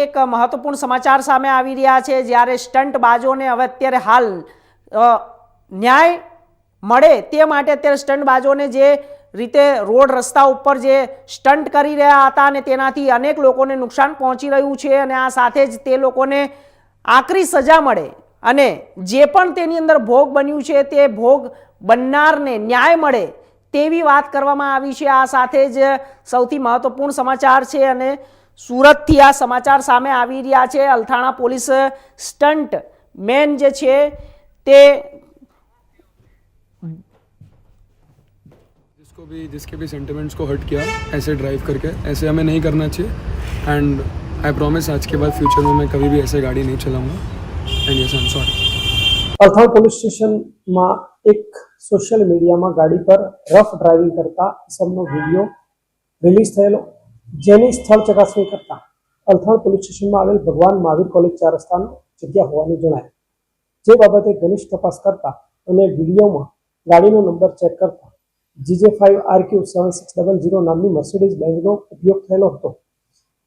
એક મહત્વપૂર્ણ સમાચાર સામે આવી રહ્યા છે, જ્યારે સ્ટંટબાજોને હવે અત્યારે હાલ ન્યાય મળે તે માટે અત્યારે સ્ટંટબાજોને જે રીતે રોડ રસ્તા ઉપર જે સ્ટંટ કરી રહ્યા હતા અને તેનાથી અનેક લોકોને નુકસાન પહોંચી રહ્યું છે અને આ સાથે જ તે લોકોને આકરી સજા મળે અને જે પણ તેની અંદર ભોગ બન્યું છે તે ભોગ બનનારને ન્યાય મળે તેવી વાત કરવામાં આવી છે। આ સાથે જ સૌથી મહત્વપૂર્ણ સમાચાર છે અને સુરતથી આ સમાચાર સામે આવી રહ્યા છે। અલથાણા પોલીસ સ્ટંટ મેન જે છે તે जिसके भी सेंटिमेंट्स को हर्ट किया ऐसे ड्राइव करके, ऐसे हमें नहीं करना चाहिए। एंड आई प्रॉमिस आज के बाद फ्यूचर में मैं कभी भी ऐसे गाड़ी नहीं चलाऊंगा। And yes I am sorry. Althan police સ્ટેશનમાં એક સોશિયલ મીડિયામાં ગાડી પર રફ ડ્રાઇવિંગ કરતા ઇસમનો વિડીયો રિલીઝ થયેલો, જેની સ્થળ ચકાસણી કરતા અલથાણ પોલીસ સ્ટેશનમાં આવેલ ભગવાન મહાવીર કોલેજ 4 રસ્તાની જગ્યા હોવાનું જણાય। જે બાબતે ઘનિષ્ઠ તપાસ કરતા અને વિડીયોમાં ગાડીનો નંબર ચેક કરતા GJ5RQ7600 નામની મર્સિડીઝ બેન્ઝનો ઉપયોગ થયેલો હતો,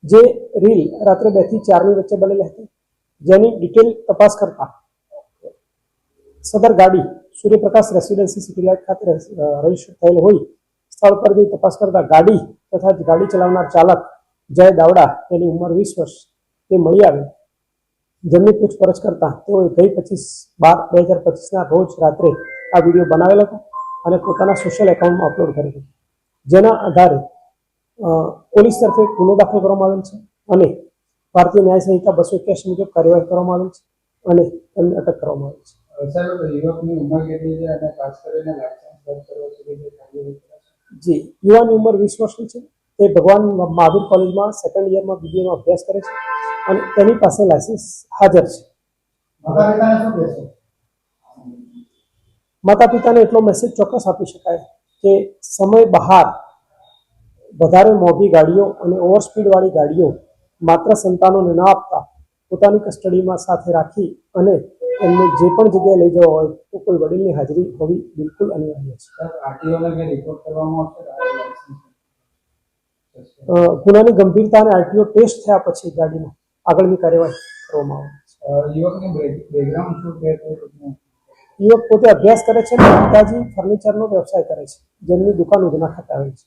જે રીલ રાત્રે 2 થી 4 ની વચ્ચે બનેલી હતી। જેની ડિટેલ તપાસ કરતા સદર ગાડી સૂર્યપ્રકાશ રેસિડેન્સી સિટી લાઇટ ખાતે રજીસ્ટર થયેલ હોય સ્થળ પર જઈ તપાસ કરતા ગાડી તથા ગાડી ચલાવનાર ચાલક જય દાવડા, તેની ઉંમર 20 વર્ષ, તે મળી આવે। જેમની પૂછપરછ કરતા તેઓએ ગઈ 25/12/2025ના રોજ રાત્રે આ વિડીયો બનાવેલો હતો અને પોતાના સોશિયલ એકાઉન્ટમાં અપલોડ કર્યો હતો, જેના આધારે પોલીસ તરફે ગુનો દાખલ કરવામાં આવેલ છે અને ભારતીય ન્યાય સંહિતા 281 મુજબ કાર્યવાહી કરવામાં આવેલ છે અને તેમને અટક કરવામાં આવેલ છે। યુવકની ઉંમર કેટલી છે અને ખાસ કરીને લાયસન્સ રદ કરવા સુધી જી, યુવાની ઉંમર 20 વર્ષની છે। તે ભગવાન મહાવીર કોલેજમાં સેકન્ડ યરમાં બીબીએમાં અભ્યાસ કરે છે અને તેની પાસે લાયસન્સ હાજર છે। માતા પિતાને એટલો મેસેજ ચોક્કસ આપી શકાય કે સમય બહાર વધારે મોંઘી ગાડીઓ અને ઓવર સ્પીડવાળી ગાડીઓ માત્ર સંતાનોને ન આપતા પોતાની કસ્ટડીમાં સાથે રાખી અને એમને જે પણ જગ્યાએ લઈ જવા હોય તો કોઈ વડીલની હાજરી હોવી બિલકુલ અનિવાર્ય છે। ગુનાની ગંભીરતા અને આરટીઓ ટેસ્ટ થયા પછી ગાડીનો આગળની કાર્યવાહી કરવામાં આવે છે। યુવક પોતે અભ્યાસ કરે છે અને પિતાજી ફર્નિચરનો વ્યવસાય કરે છે, જેમની દુકાન ઉધના ખાતે આવેલ છે।